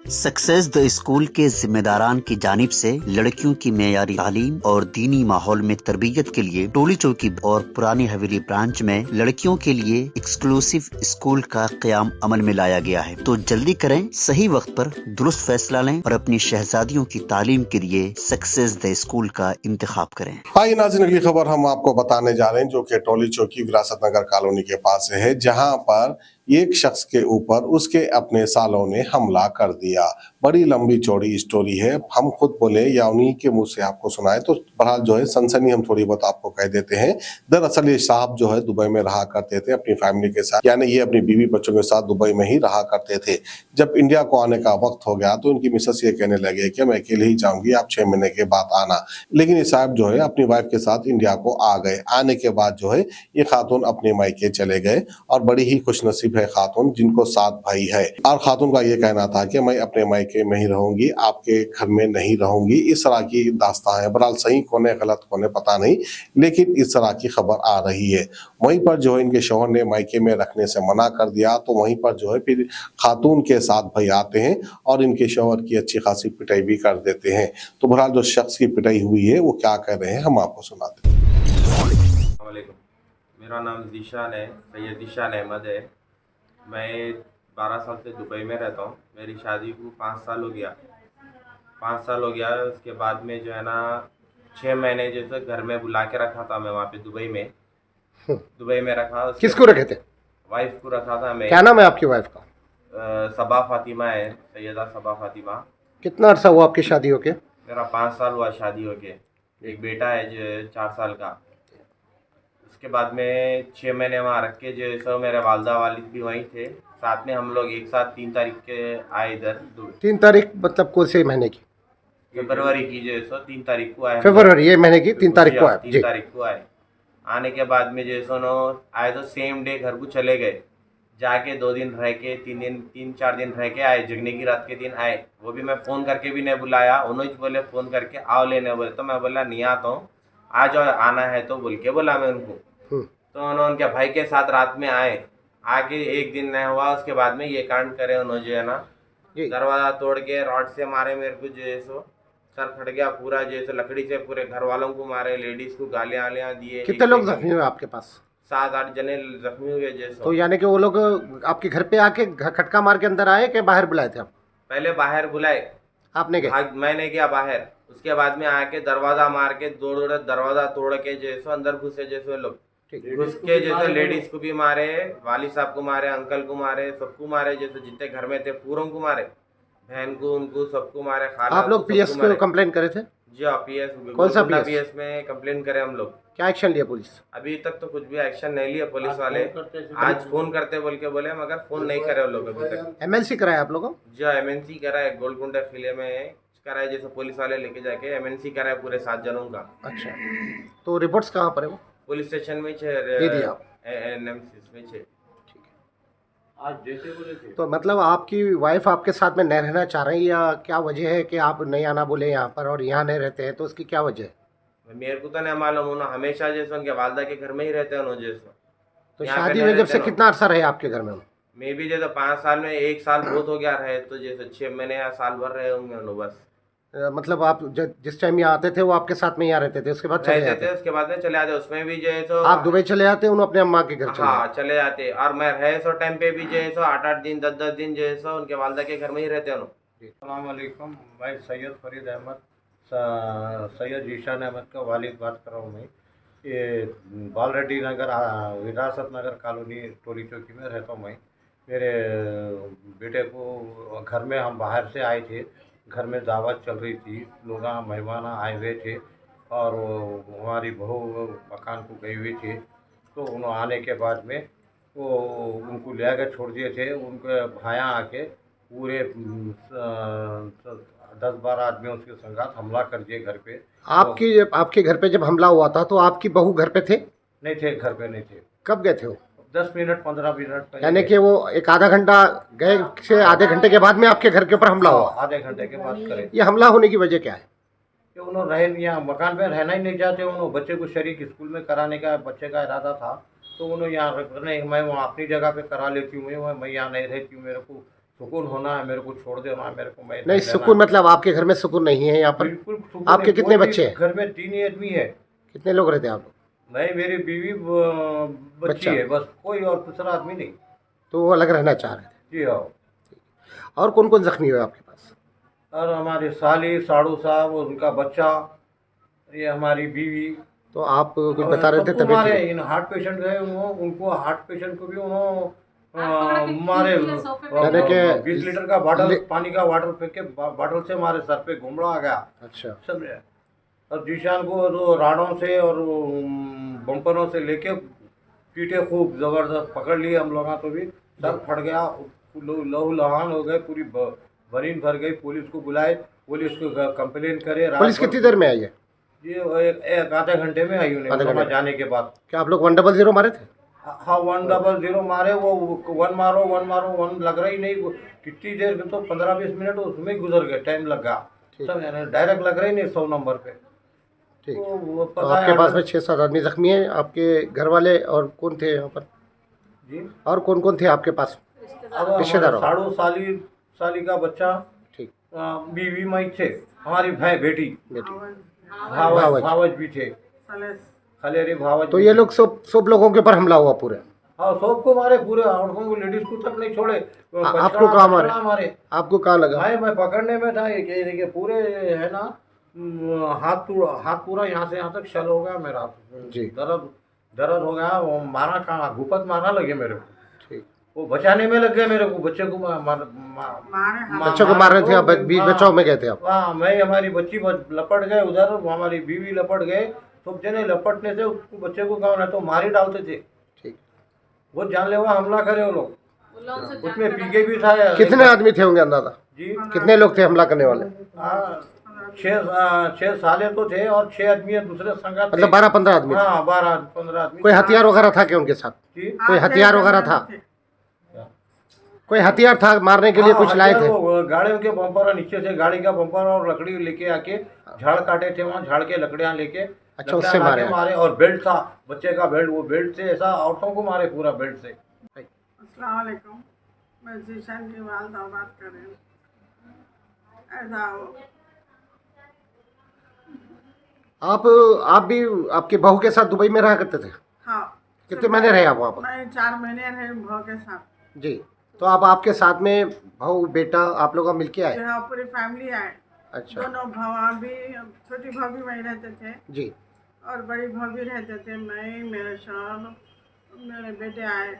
Success the school के जिम्मेदारान की जानिब से लड़कियों की मेयारी तालीम और दीनी माहौल में तरबियत के लिए टोली चौकी और पुरानी हवेली ब्रांच में लड़कियों के लिए एक्सक्लूसिव स्कूल का क़याम अमल में लाया गया है। तो जल्दी करें, सही वक्त पर दुरुस्त फैसला लें और अपनी शहजादियों की तालीम के लिए सक्सेस द स्कूल का इंतखाब करें। आइए नाज़रीन, अगली खबर हम आपको बताने जा रहे हैं जो कि टोली चौकी विरासत नगर कॉलोनी के पास है, जहां पर एक शख्स के ऊपर उसके अपने सालों ने हमला कर दिया। बड़ी लंबी चौड़ी स्टोरी है, हम खुद बोले या उन्हीं के मुंह से आपको सुनाए तो बहरहाल जो है सनसनी हम थोड़ी बहुत आपको कह देते हैं। दरअसल ये साहब जो है दुबई में रहा करते थे अपनी फैमिली के साथ, यानी ये अपनी बीवी बच्चों के साथ दुबई में ही रहा करते थे। जब इंडिया को आने का वक्त हो गया तो इनकी मिसेस ये कहने लगे कि मैं अकेले ही जाऊंगी, आप 6 महीने के बाद आना। लेकिन ये साहब जो है अपनी वाइफ के साथ इंडिया को आ गए। आने के बाद जो है ये खातून अपने मायके चले गए और बड़ी ही खुशनसीब है खातून, जिनको 7 भाई है। और खातून का ये कहना था कि मैं अपने मायके में ही रहूंगी, आपके घर में नहीं रहूंगी। इस तरह की दास्तां है, बहरहाल सही कौन है गलत कौन है पता नहीं, लेकिन इस तरह की खबर आ रही है। वहीं पर जो है इनके शौहर ने मायके में रखने से मना कर दिया, तो वहीं पर जो है फिर खातून के 7 भाई आते हैं और इनके शौहर की अच्छी खासी पिटाई भी कर देते हैं। तो बहरहाल जो शख्स की पिटाई हुई है वो क्या कह रहे हैं हम आपको सुनाते हैं। मेरा नाम ज़ीशान है, सैयद ज़ीशान अहमद है। मैं 12 साल से दुबई में रहता हूँ। मेरी शादी को 5 साल हो गया। 5 साल हो गया। उसके बाद में जो है ना 6 महीने जैसे घर में बुला के रखा था मैं वहाँ पे दुबई में रखा। किसको रखे थे? वाइफ को रखा था मैं। क्या नाम है आपकी वाइफ का? सबा फातिमा है, सैयदा सबा फातिमा। कितना अरसा हुआ आपकी शादी होके? मेरा 5 साल हुआ शादी होके। एक बेटा है जो 4 साल का। उसके बाद में 6 महीने वहाँ रख के जो सो मेरे वालदा वालिद भी वहीं थे साथ में। हम लोग एक साथ 3 तारीख के आए इधर। 3 तारीख मतलब कौन से महीने की? फरवरी की जो सो 3 तारीख को आए। फरवरी ये महीने की 3 तारीख को आए। 3 तारीख को आए। आने के बाद में जो सो नो आए तो सेम डे घर को चले गए। जाके 2 दिन रह के 3-4 दिन रह के आए। जगने की रात के दिन आए। वो भी मैं फ़ोन करके भी नहीं बुलाया, उन्होंने बोले फ़ोन करके आओ लेने बोले। तो मैं बोला नहीं आता हूँ, आ जाओ आना है तो बोल के बोला मैं उनको। तो उन्होंने उनके भाई के साथ रात में आए। आके एक दिन नहीं हुआ उसके बाद में ये कांड करे उन्होंने जो है ना। दरवाज़ा तोड़ के रॉड से मारे मेरे को, जो है सो सर फट गया पूरा, जो है लकड़ी से पूरे घर वालों को मारे, लेडीज़ को गालियाँ वालियाँ दिए। कितने लोग जख्मी हुए आपके पास? 7-8 जने जख्मी हुए जैसे। तो यानी कि वो लोग आपके घर पे आके खटका मार के अंदर आए कि बाहर बुलाए थे आप? पहले बाहर बुलाए, आपने गए? मैंने गया बाहर। उसके बाद में आके दरवाज़ा मार के दरवाज़ा तोड़ के जैसे अंदर घुसे। जैसे लोग घुस के जैसे लेडीज को भी मारे, वाली साहब को मारे, अंकल को मारे, सबको मारे। जैसे जितने घर में थे पूरों को मारे, बहन को, उनको सबको मारे। आप लोग पीएस को कंप्लेन करे थे? जी हाँ, पीएस। कौन सा पीएस में कंप्लेन करे हम लोग। क्या एक्शन लिया पुलिस? अभी तक तो कुछ भी एक्शन नहीं लिया पुलिस वाले। आज फोन करते बोल के बोले, मगर फोन नहीं करे वो लोग अभी तक। एमएनसी कराया आप लोगों? जी हाँ, एमएनसी करा है, गोलकुंडा किले में करा है। जैसे पुलिस वाले लेके जाके एमएनसी करा है पूरे 7 जनों का। अच्छा, तो रिपोर्ट्स कहाँ पर है वो? पुलिस स्टेशन में दे दिया में। आज जैसे बोले थे तो मतलब आपकी वाइफ आपके साथ में नहीं रहना चाह रही है, या क्या वजह है कि आप नहीं आना बोले यहाँ पर और यहाँ नहीं रहते हैं? तो उसकी क्या वजह है? मेरे को तो नहीं मालूम। उन्होंने हमेशा जैसे उनके वालदा के घर में ही रहते हैं उन्होंने जैसे। तो शादी में जब से कितना अरसा रहे आपके घर में? मैं भी जैसे 5 साल में 1 साल बहुत हो गया रहे, तो जैसे 6 महीने या साल भर रहे होंगे उन्होंने बस। मतलब आप जिस टाइम यहाँ आते थे वो आपके साथ में यहाँ रहते थे, उसके बाद चले जाते थे? उसके बाद में चले आते। उसमें भी जो है तो आप दुबई चले जाते, उन्होंने अपने अम्मा के घर चले? हाँ, चले जाते। और मैं रहे सो टाइम पे भी जो है सो 8-8 दिन 10-10 दिन जो है सो उनके वालदा के घर में ही रहते हैं। अस्सलाम वालेकुम, मैं सैयद फरीद अहमद, सैयद ज़ीशान अहमद का वालिद बात कर रहा हूँ। मैं ये बालरेड्डी नगर विरासत नगर कॉलोनी टोली चौकी में रहता हूँ। मैं मेरे बेटे को घर में हम बाहर से आए थे। घर में दावत चल रही थी, लोग मेहमान आए हुए थे और हमारी बहू मकान को गए हुए थे। तो उन्होंने आने के बाद में वो उनको ले आकर छोड़ दिए थे। उनके भाया आके पूरे 10-12 आदमियों उसके संगात हमला कर दिए घर पे। आपके घर पे जब हमला हुआ था तो आपकी बहू घर पे थे? नहीं थे, घर पे नहीं थे। कब गए थे वो? 10 मिनट 15 मिनट। यानी कि वो एक आधा घंटा गए से आधे घंटे के बाद में आपके घर के ऊपर हमला हुआ? आधे घंटे के बाद करे। ये हमला होने की वजह क्या है? कि उन्होंने रहे यहाँ मकान पे रहना ही नहीं चाहते। उन्होंने बच्चे को शरीक स्कूल में कराने का बच्चे का इरादा था, तो उन्होंने यहाँ रखने मैं वहाँ अपनी जगह पे करा लेती हूँ। मैं यहाँ नहीं रहती हूँ, मेरे को सुकून होना है, मेरे को छोड़ देना है, मेरे को मैं नहीं, सुकून मतलब आपके घर में सुकून नहीं है यहाँ पर? बिल्कुल सुकून आपके नहीं। कितने कोई भी बच्चे हैं? घर में 3 ही आदमी है। कितने लोग रहते हैं आप लोग? नहीं, मेरी बीवी बच्ची बच्चा। है बस, कोई और दूसरा आदमी नहीं। तो वो अलग रहना चाह रहे थे। जी हाँ। और कौन कौन जख्मी हुए आपके पास? और हमारे साली साड़ू साहब और उनका बच्चा, ये हमारी बीवी। तो आप कुछ बता रहे थे सबको मारे। तबीयत? इन हार्ट पेशेंट गए, उनको हार्ट पेशेंट को भी उन्होंने मारे। यानी कि 20 लीटर का बॉटल पानी का वाटर फेंक के बॉटल से मारे, सर पे घुमड़ा आ गया। अच्छा। समझे। और जीशान को तो राडों से और बम्परों से लेके पीटे, खूब जबरदस्त पकड़ लिए हम लोग, तो भी सर फट गया, लहू लहान हो गए, पूरी बरीन भर गई। पुलिस को बुलाए, पुलिस को कंप्लेन करे। पुलिस कितनी देर में आई है? ये एक आधे घंटे में आई उन्हें जाने के बाद। क्या आप लोग 100 मारे थे? हाँ, 100 मारे। वो 1 मारो 1 लग रहा ही नहीं। कितनी देर, तो 15-20 मिनट उसमें ही गुजर गए, टाइम लग गया। सब डायरेक्ट लग रहा ही नहीं 100 नंबर पे। ठीक। तो वो तो पता आपके है पास में 6-7 आदमी जख्मी हैं। आपके घर वाले और कौन थे यहाँ पर? जी। और कौन कौन थे आपके पास? अब रिश्तेदारों? साड़ू साली का बच्चा, ठीक। बीवी मई थे, हमारी बेटी बेटी, भावज भी थे, खलेरी भावज। तो ये लोग सब लोगों के ऊपर हमला हुआ पूरे? हाँ, सबको मारे पूरे, औरतों को, लेडीज को तक नहीं छोड़े। आपको कहाँ मारे? आपको कहाँ लगा? मैं पकड़ने में था। ये देखिए पूरे है ना, हाथ पूरा यहाँ से यहाँ तक शल हो गया मेरा जी। दर्द हो गया। वो मारा कहाँ, घुपत मारना लगे मेरे को। ठीक। वो बचाने में लग गए मेरे को, बच्चे को बच्चों को मार रहे थे आप? बीच बचाव में गए थे आप? हाँ, मैं, हमारी बच्ची लपट गए उधर, हमारी बीवी लपट गए, सब जने लपटने से उसको, बच्चे को कौन है तो मार ही डालते थे। ठीक। वो जानलेवा हमला करे वो लोग। उसमें पीके भी था। कितने आदमी थे होंगे अंदाजा? जी। कितने लोग थे हमला करने वाले? 6 साले तो थे और 6 आदमी दूसरे संगत। मतलब 12-15 आदमी? हाँ, 12-15 आदमी। कोई हथियार वगैरह था क्या उनके साथ? जी। कोई हथियार वगैरह था? कोई हथियार था मारने के लिए? कुछ लाए थे? गाड़ियों के बम्पर, नीचे से गाड़ी का बम्पर और लकड़ी लेके आके झाड़ काटे थे वहाँ, झाड़ के लकड़ियाँ लेके। अच्छा, उससे मारे? और बेल्ट था, बच्चे का बेल्ट, वो बेल्ट से ऐसा औरतों को मारे पूरा बेल्ट से। अस्सलाम वालेकुम, मैं जीशान की वालदा बात कर रही हूँ। ऐसा आप भी आपकी बहू के साथ दुबई में रहा करते थे? हाँ। कितने महीने रहे आप वहाँ पर? मैं 4 महीने रहे बहू के साथ। जी। तो आप आपके साथ में बहू बेटा आप लोग मिलके आए? हाँ, पूरी फैमिली आए। अच्छा। दोनों भाभी, छोटी भाभी वहीं रहते थे जी। और बड़ी भाभी रहते थे। मैं, मेरे शौहर, मेरे बेटे आए।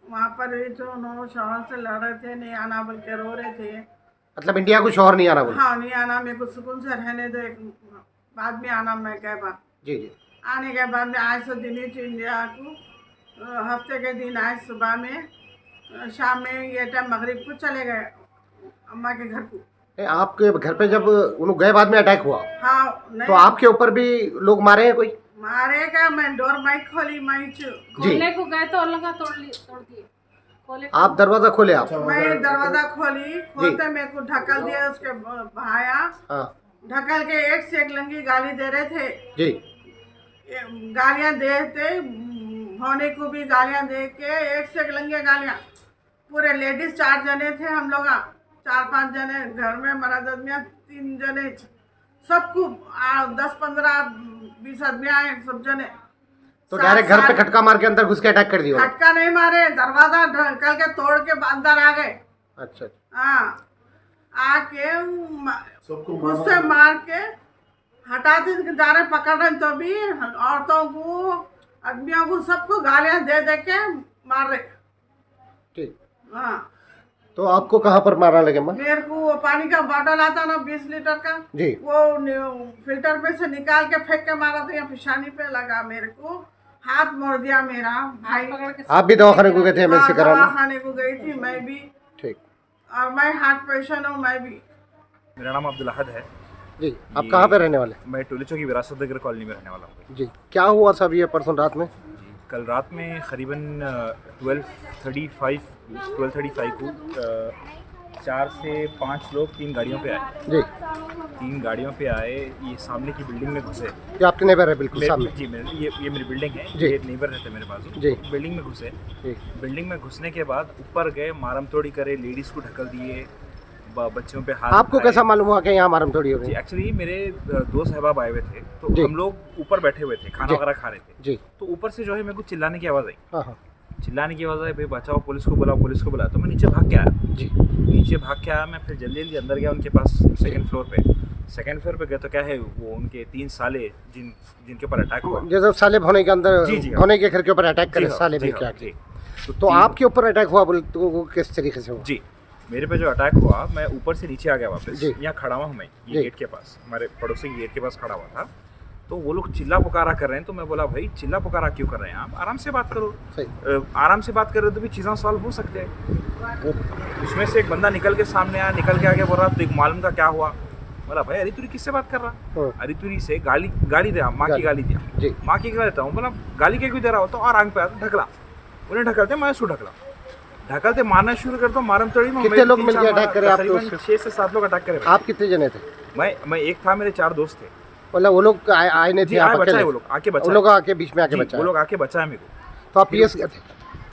वहाँ पर भी जो उन्होंने शौहर से लड़ रहे थे, नहीं आना बोल के रो रहे थे। मतलब इंडिया को शौहर नहीं आना बोले? हाँ, नहीं आना, मेरे को सुकून से रहने दो, एक बाद में आना। मैं कह बात जी जी। आने के बाद में आए सो दिन ही इंडिया को, हफ्ते के दिन आए सुबह में, शाम में ये टाइम मगरिब को चले गए अम्मा के घर को। आपके घर पे जब उन गए बाद में अटैक हुआ? हाँ। नहीं, तो आपके ऊपर भी लोग मारे हैं? कोई मारे का? मैं डोर माइक खोली, खोलने को गए तो लगा तोड़ दिए। आप दरवाजा खोले? आप? मैं दरवाजा खोलते मेरे को ढकल दिया, उसके भाया। हाँ। ढकल के एक से एक लंगी गाली दे रहे थे जी। गालियां देते, होने को भी गालियां दे के एक से एक लंगे गालियां। पूरे लेडीज 4 जने थे हम लोग, 4-5 जने घर में, मर्द आदमी 3 जने, सबको 10-15-20 आदमी आए, सब जने। तो डायरेक्ट घर पे खटका मार के अंदर घुस के अटैक कर दिया? खटका नहीं मारे, दरवाजा ढकल के तोड़ के अंदर आ गए। अच्छा। हाँ, आके उससे मार के हटाते जा रहे, पकड़ रहे, तो भी औरतों को, आदमियों को, सबको गालियां दे दे के मार रहे। ठीक। हाँ। तो आपको कहाँ पर मारना लगे? मेरे को वो पानी का बोतल आता ना 20 लीटर का जी, वो फिल्टर में से निकाल के फेंक के मारा था, या पेशानी पे लगा, मेरे को हाथ मोड़ दिया मेरा भाई। आप भी दवाखाने को गए थे? एमएलसी कराने? दवाखाने को गई थी मैं भी। ठीक। और मैं हार्ट पेशेंट हूँ मैं भी। मेरा नाम अब्दुल अहद है जी। आप कहाँ पे रहने वाले? मैं टोलीचौक की विरासत नगर कॉलोनी में रहने वाला हूँ जी। क्या हुआ सब ये परसों रात में? जी, कल रात में करीबन 12:35 को 4 से 5 लोग 3 गाड़ियों पे आए। जी 3 गाड़ियों पे आए, ये सामने की बिल्डिंग में घुसे। ये आपके नेबर है बिल्कुल सामने? जी ये मेरी बिल्डिंग है, जी। ये नेबर रहते मेरे बाजू। जी। बिल्डिंग में घुसे, जी बिल्डिंग में घुसने के बाद ऊपर गए, मारम तोड़ी करे, लेडीज़ को ढकल दिए, बच्चों पे हाथ आपको उठाए। कैसा मालूम हुआ कि यहाँ मारम थोड़ी हो जी गई? एक्चुअली मेरे दो सहबाब आए हुए थे, तो जी। हम लोग ऊपर बैठे हुए थे, खाना जी। वगैरह खा रहे थे। जी तो ऊपर से जो है मेरे को चिल्लाने की आवाज़ आई, हाँ हाँ चिल्लाने की आवाज़ आई, भाई बचाओ, पुलिस को बुलाओ, पुलिस को बुलाओ। तो मैं नीचे भाग के आया, जी नीचे भाग के आया मैं, फिर जल्दी जल्दी अंदर गया उनके पास। सेकंड फ्लोर पे गए तो क्या है, वो उनके 3 साले जिनके ऊपर अटैक हुआ। जैसे साले भोने के अंदर जी, जी, भोने के घर के ऊपर अटैक करे, जी हाँ, साले जी भी हाँ, क्या जी। तो आपके ऊपर अटैक हुआ बोले तो वो किस तरीके से हुआ? जी मेरे पे जो अटैक हुआ, मैं ऊपर से नीचे आ गया वापस। जी। यहाँ खड़ा हुआ हूँ मैं, जी। ये गेट के पास, हमारे पड़ोसी के गेट के पास खड़ा हुआ था। तो वो लोग चिल्ला पुकारा कर रहे हैं, तो मैं बोला भाई चिल्ला पुकारा क्यों कर रहे हैं आप, आराम से बात करो। सही आराम से बात कर रहे हो तो भी चीज़ें सॉल्व हो सकते हैं। वो उसमें से एक बंदा निकल के सामने आया, निकल के आगे बोल रहा तो एक मालूम का क्या हुआ। बोला भाई अरितुरी किससे बात कर रहा? हाँ। अरितुरी से गाली दे, माँ की गाली दिया। जी माँ की गाली देता हूँ, बोला गाली क्या क्यों दे रहा हो? तो और आंख पे ढकला, उन्हें ढकलते मैं उसको ढकलते मारना शुरू करता हूँ, मारम तोड़ी में। कितने लोग मिलके अटैक करे आपको? 6 से 7 लोग अटैक करे। आप कितने जने थे? मैं एक था, मेरे 4 दोस्त थे। मतलब वो लोग आए नहीं थे, आप बचाए अकेले? वो लोग, आके वो बचाए। लोग आके बीच में आके जी, बचाए? वो लोग आके बचाए मेरे को। तो आप पीएस गए थे?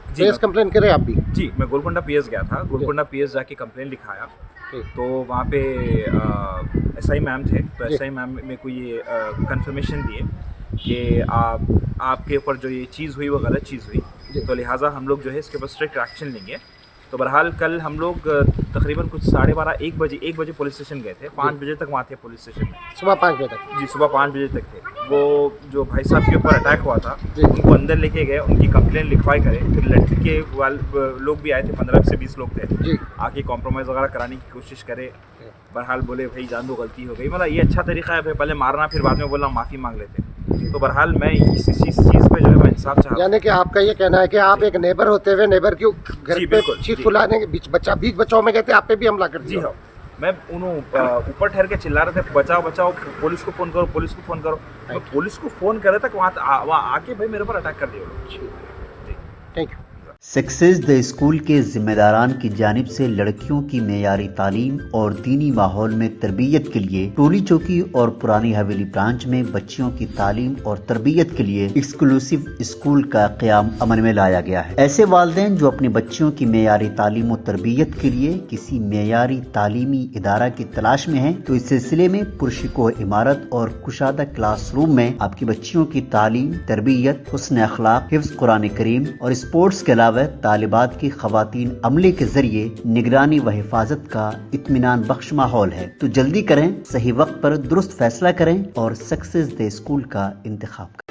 जी, पीएस कंप्लेन करे आप भी? जी मैं गोलकुंडा पीएस गया था, गोलकुंडा पीएस जाके कंप्लेन लिखाया। ठीक। तो वहाँ पे एसआई मैम थे, तो जी। एसआई मैम मेरे को ये कंफर्मेशन दिए कि आपके ऊपर जो ये चीज़ हुई वो गलत चीज़ हुई, जी। तो लिहाजा हम लोग जो है इसके ऊपर स्ट्रिक्ट एक्शन लेंगे। तो बहरहाल कल हम लोग तकरीबन कुछ 12:30 1 बजे पुलिस स्टेशन गए थे। 5 बजे तक वहाँ थे पुलिस स्टेशन में। सुबह 5 बजे तक? जी सुबह 5 बजे तक थे। वो जो भाई साहब के ऊपर अटैक हुआ था, जी। उनको अंदर लेके गए, उनकी कंप्लेन लिखवाई करे। फिर लड़की के लोग भी आए थे, 15 से 20 लोग थे, जी आके कॉम्प्रोमाइज़ वगैरह कराने की कोशिश करे। बहरहाल बोले भाई जान दो, गलती हो गई। मतलब ये अच्छा तरीका है, पहले मारना फिर बाद में बोलना माफ़ी मांग लेते। तो बहरहाल मैं इस चीज़ पे जो है मैं इंसाफ चाहता हूँ। यानी कि आपका ये कहना है कि आप एक नेबर होते हुए नेबर के घर जी, पे बिल्कुल, चीख जी। फुलाने के बीच बचाव में गए थे, आप पे भी हमला कर जी दिया? हाँ, मैं ऊपर ठहर के चिल्ला रहे थे बचाओ बचाओ, पुलिस को फ़ोन करो, पुलिस को फ़ोन करो। मैं पुलिस को फ़ोन करे तक वहाँ आके भाई मेरे ऊपर अटैक कर दिया वो लोग। जी thank you. Success the school के जिम्मेदारान की जानिब से लड़कियों की मेयारी तालीम और दीनी माहौल में तरबियत के लिए टोली चौकी और पुरानी हवेली ब्रांच में बच्चियों की तालीम और तरबियत के लिए एक्सक्लूसिव स्कूल का क़याम अमल में लाया गया है। ऐसे वालिदैन जो अपने बच्चियों की मेयारी तालीम और तरबियत के लिए किसी मेयारी तालीमी इदारा की तलाश में हैं, तो इस सिलसिले में पुरशिको इमारत और कुशादा क्लासरूम में आपकी बच्चियों की तालीम, तरबियत, हुस्न अखलाक, हिफ्ज़ कुरान करीम और स्पोर्ट्स के अलावा तालिबात की खवातीन अमले के जरिए निगरानी व हिफाजत का इत्मीनान बख्श माहौल है। तो जल्दी करें, सही वक्त पर दुरुस्त फैसला करें और सक्सेस द स्कूल का इंतखाब करें।